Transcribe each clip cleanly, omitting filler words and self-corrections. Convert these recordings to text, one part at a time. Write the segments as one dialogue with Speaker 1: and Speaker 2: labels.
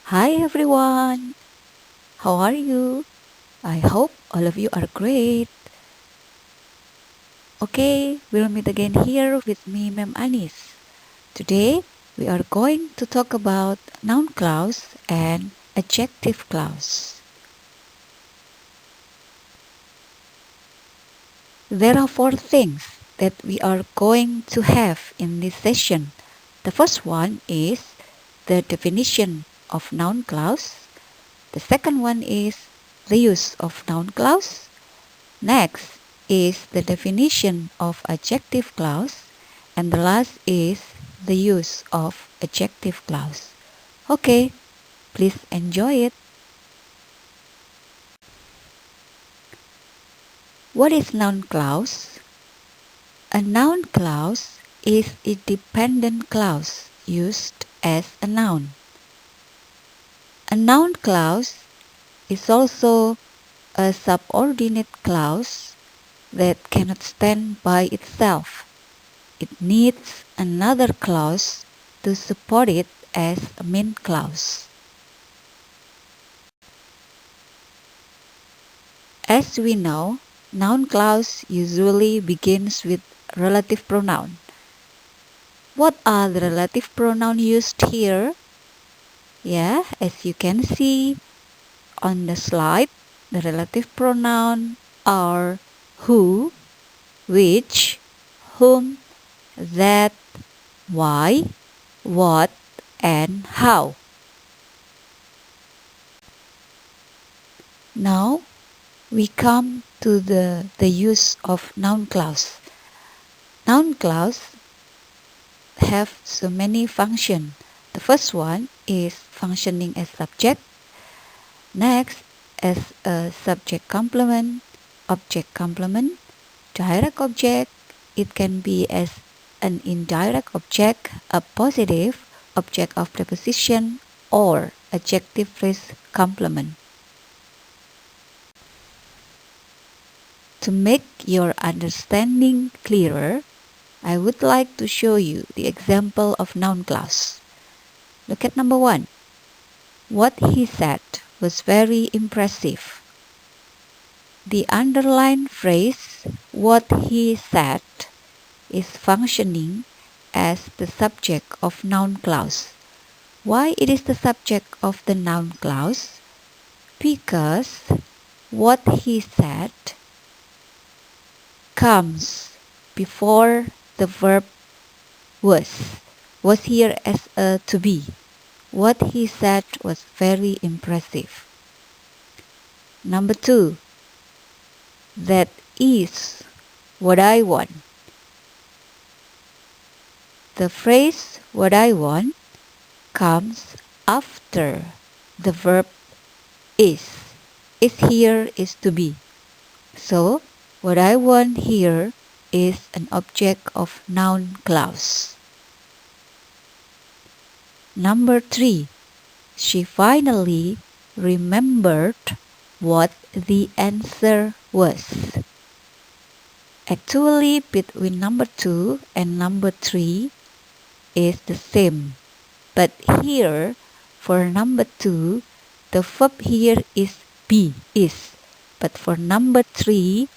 Speaker 1: Hi everyone, how are you? I hope all of you are great. Okay, we'll meet again here with me, Ma'am Anis. Today, we are going to talk about noun clause and adjective clause. There are four things that we are going to have in this session. The first one is the definition of noun clause. The second one is the use of noun clause. Next is the definition of adjective clause, and the last is the use of adjective clause. Okay, please enjoy it. What is noun clause? A noun clause is a dependent clause used as a noun. A noun clause is also a subordinate clause that cannot stand by itself. It needs another clause to support it as a main clause. As we know, noun clause usually begins with relative pronoun. What are the relative pronouns used here? Yeah, as you can see on the slide, the relative pronouns are who, which, whom, that, why, what, and how. Now we come to the use of noun clause. Noun clause have so many functions. The first one is functioning as subject. Next, as a subject complement, object complement, direct object. It can be as an indirect object, a positive object of preposition, or adjective phrase complement. To make your understanding clearer, I would like to show you the example of noun clause. Look at number 1. What he said was very impressive. The underlined phrase, what he said, is functioning as the subject of noun clause. Why it is the subject of the noun clause? Because what he said comes before the verb was here as a to be. What he said was very impressive. Number 2, that is what I want. The phrase what I want comes after the verb is. Is here is to be. So what I want here is an object of noun clause. Number 3, she finally remembered what the answer was. Actually, between number 2 and number 3 is the same. But here, for number 2, the verb here is be, is. But for number 3,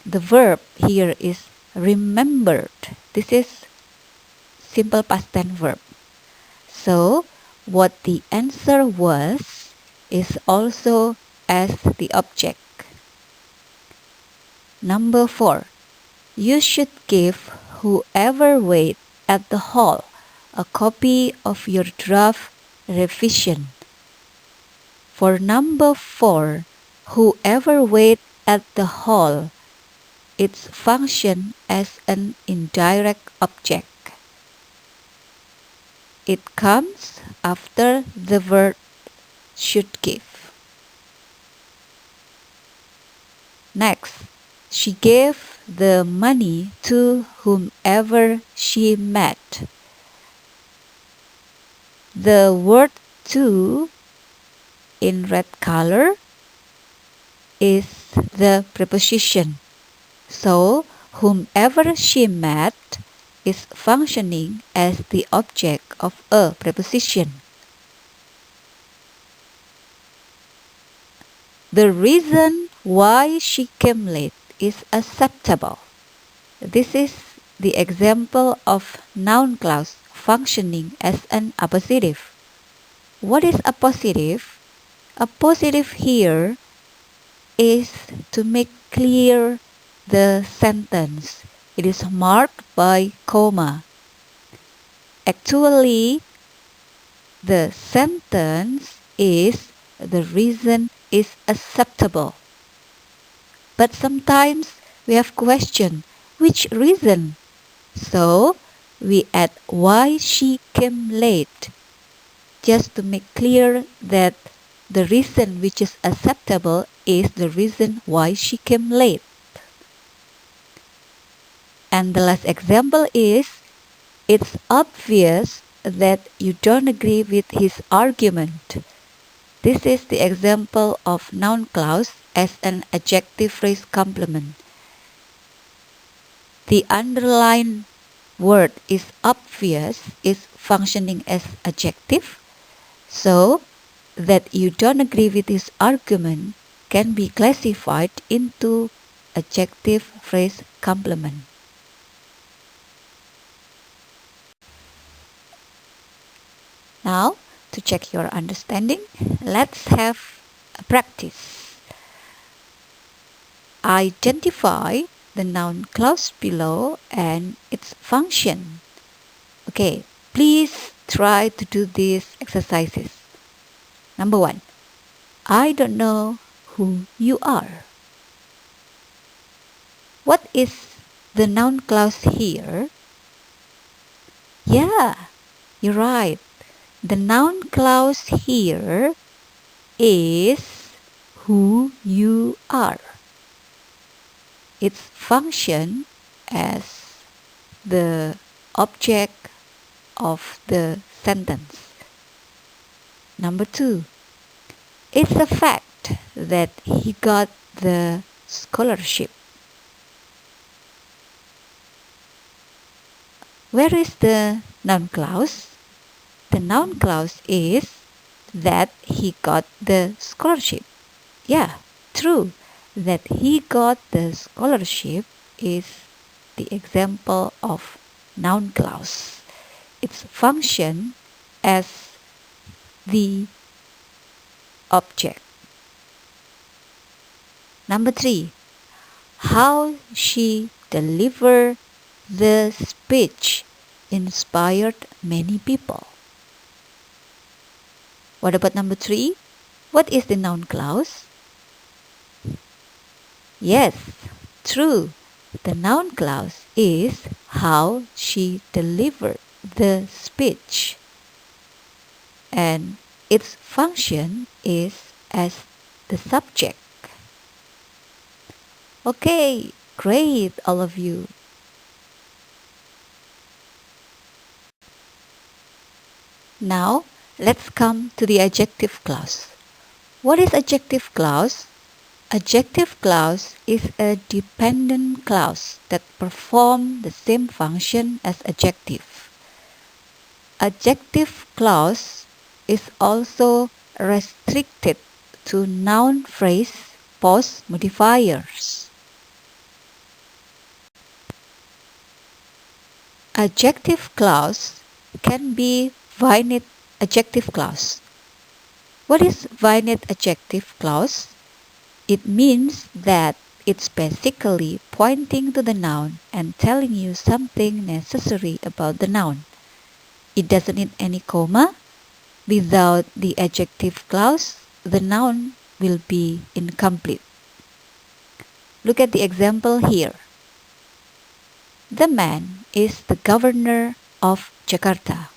Speaker 1: the verb here is remembered. This is simple past tense verb. So, what the answer was is also as the object. Number 4, you should give whoever wait at the hall a copy of your draft revision. For number 4, whoever wait at the hall, its function as an indirect object. It comes after the verb should give. Next, she gave the money to whomever she met. The word to in red color is the preposition. So, whomever she met is functioning as the object of a preposition. The reason why she came late is acceptable. This is the example of noun clause functioning as an appositive. What is a positive? A positive here is to make clear the sentence. It is marked by comma. Actually, the sentence is the reason is acceptable. But sometimes we have question which reason. So we add why she came late just to make clear that the reason which is acceptable is the reason why she came late. And the last example is, it's obvious that you don't agree with his argument. This is the example of noun clause as an adjective phrase complement. The underlined word is obvious is functioning as adjective, so that you don't agree with his argument can be classified into adjective phrase complement. Now, to check your understanding, let's have a practice. Identify the noun clause below and its function. Okay, please try to do these exercises. Number 1. I don't know who you are. What is the noun clause here? Yeah, you're right. The noun clause here is who you are. Its function as the object of the sentence. Number 2. It's a fact that he got the scholarship. Where is the noun clause? The noun clause is that he got the scholarship. Yeah, true. That he got the scholarship is the example of noun clause. Its function as the object. Number 3. How she delivered the speech inspired many people. What about number 3? What is the noun clause? Yes, true. The noun clause is how she delivered the speech. And its function is as the subject. Okay, great, all of you. Now, let's come to the adjective clause. What is adjective clause? Adjective clause is a dependent clause that performs the same function as adjective. Adjective clause is also restricted to noun phrase post modifiers. Adjective clause can be finite adjective clause. What is finite adjective clause? It means that it's basically pointing to the noun and telling you something necessary about the noun. It doesn't need any comma. Without the adjective clause, the noun will be incomplete. Look at the example here. The man is the governor of Jakarta.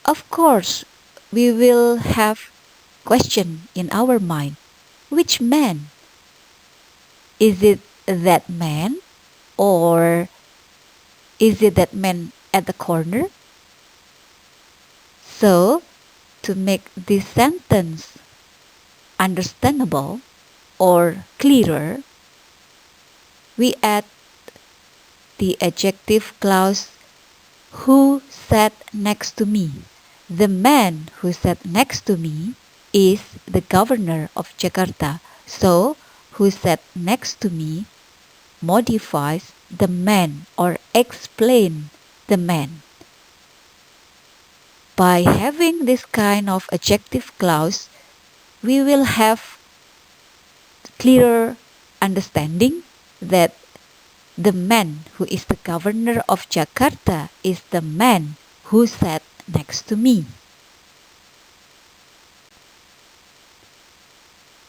Speaker 1: Of course, we will have question in our mind. Which man? Is it that man, or is it that man at the corner? So, to make this sentence understandable or clearer, we add the adjective clause who sat next to me. The man who sat next to me is the governor of Jakarta. So, who sat next to me modifies the man or explain the man. By having this kind of adjective clause, we will have clearer understanding that the man who is the governor of Jakarta is the man who sat next to me.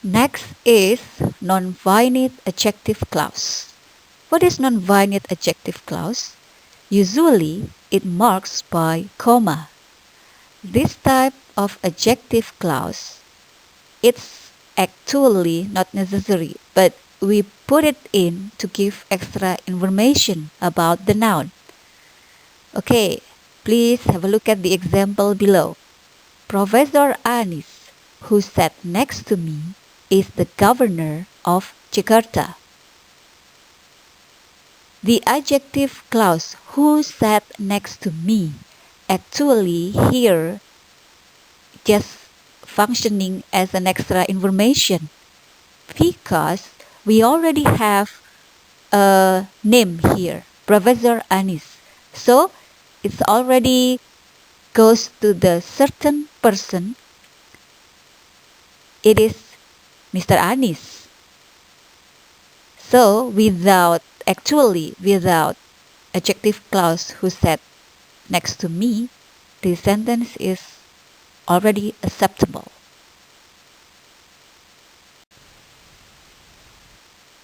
Speaker 1: Next is non-finite adjective clause. What is non-finite adjective clause? Usually, it marks by comma. This type of adjective clause, it's actually not necessary, but we put it in to give extra information about the noun. Okay, please have a look at the example below. Professor Anis, who sat next to me, is the governor of Jakarta. The adjective clause who sat next to me actually here just functioning as an extra information because we already have a name here, Professor Anis. So it's already goes to the certain person. It is Mr. Anis. So without adjective clause who sat next to me, the sentence is already acceptable.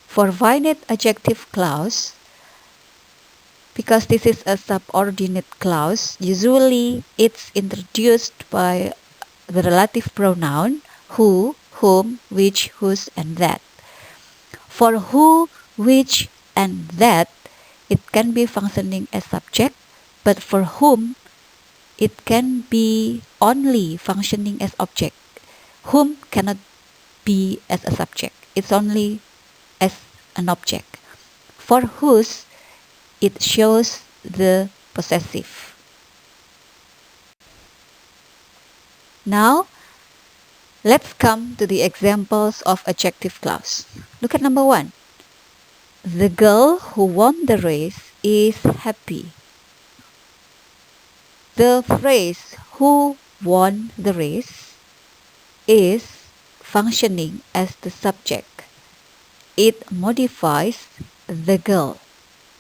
Speaker 1: For finite adjective clause, because this is a subordinate clause, usually it's introduced by the relative pronoun who, whom, which, whose, and that. For who, which, and that, it can be functioning as subject, but for whom, it can be only functioning as object. Whom cannot be as a subject. It's only as an object. For whose, it shows the possessive. Now, let's come to the examples of adjective clause. Look at number 1. The girl who won the race is happy. The phrase who won the race is functioning as the subject. It modifies the girl.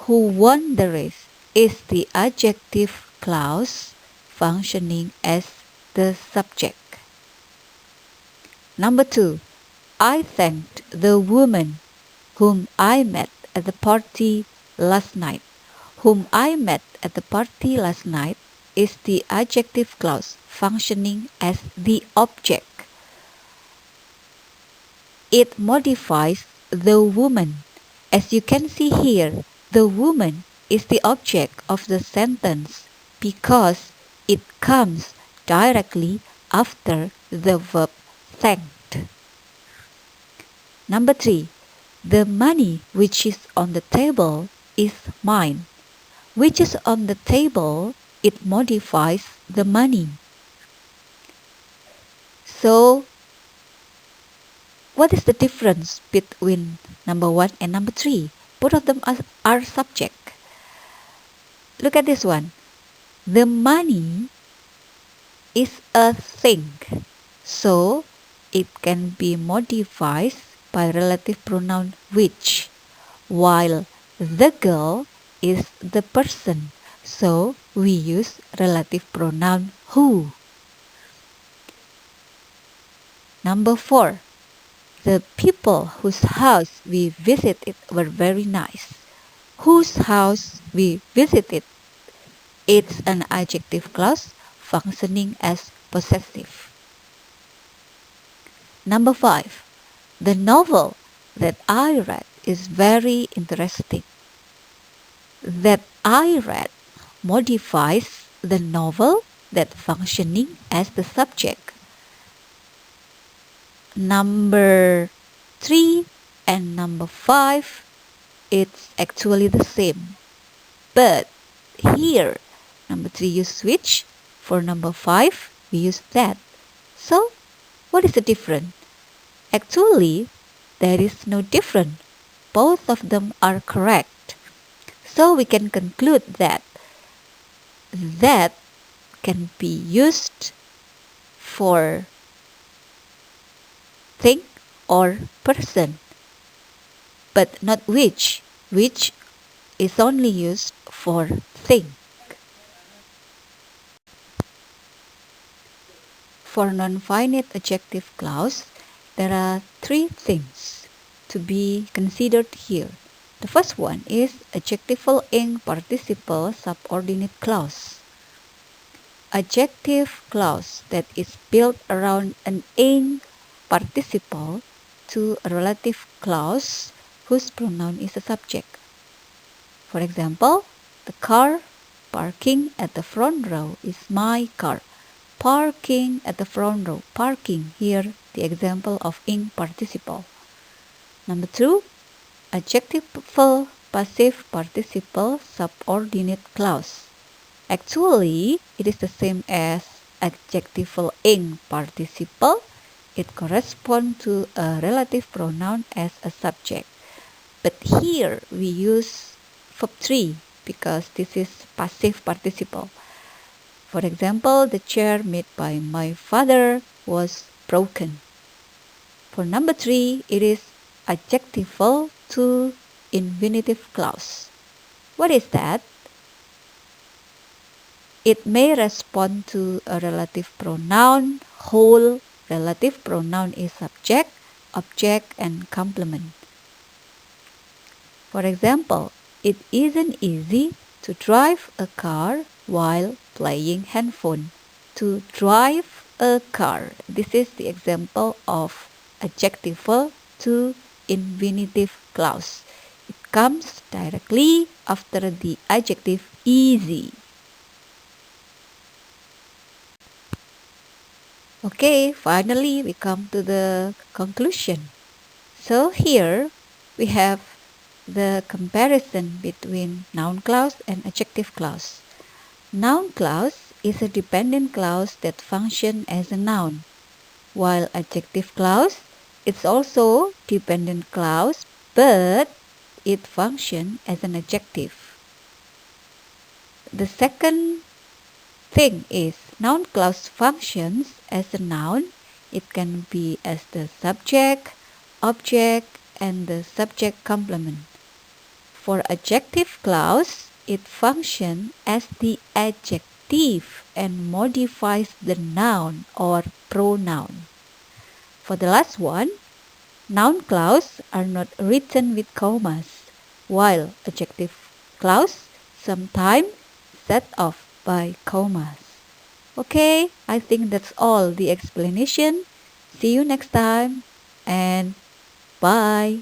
Speaker 1: Who won the race is the adjective clause functioning as the subject. Number 2. I thanked the woman whom I met at the party last night. Whom I met at the party last night is the adjective clause functioning as the object. It modifies the woman. As you can see here, the woman is the object of the sentence because it comes directly after the verb thanked. Number 3. The money which is on the table is mine. Which is on the table, it modifies the money. So, what is the difference between number 1 and number 3? Both of them are subject. Look at this one. The money is a thing. So, it can be modified by relative pronoun which, while the girl is the person. So, we use relative pronoun who. Number 4. The people whose house we visited were very nice. Whose house we visited? It's an adjective clause functioning as possessive. Number 5. The novel that I read is very interesting. That I read modifies the novel that functioning as the subject. Number 3 and number 5, it's actually the same. But here, number 3 use switch. For number 5, we use that. So, what is the difference? Actually, there is no difference. Both of them are correct. So we can conclude that that can be used for thing or person, but not which. Which is only used for thing. For non-finite adjective clause, there are three things to be considered here. The first one is adjectival ing participle subordinate clause. Adjective clause that is built around an ing participle to a relative clause whose pronoun is a subject. For example, the car parking at the front row is my car. Parking at the front row. Parking, here the example of ing participle. Number 2, adjectival passive participle subordinate clause. Actually, it is the same as adjectival ing participle. It corresponds to a relative pronoun as a subject. But here we use verb 3 because this is passive participle. For example, the chair made by my father was broken. For number 3, it is adjectival to infinitive clause. What is that? It may respond to a relative pronoun whole. Relative pronoun is subject, object, and complement. For example, it isn't easy to drive a car while playing handphone. To drive a car. This is the example of adjectival to infinitive clause. It comes directly after the adjective easy. Okay, finally we come to the conclusion. So here we have the comparison between noun clause and adjective clause. Noun clause is a dependent clause that functions as a noun, while adjective clause is also dependent clause, but it functions as an adjective. The second thing is noun clause functions as a noun. It can be as the subject, object, and the subject complement. For adjective clause, it functions as the adjective and modifies the noun or pronoun. For the last one, noun clause are not written with commas, while adjective clause sometimes set off by commas. Okay, I think that's all the explanation. See you next time and bye.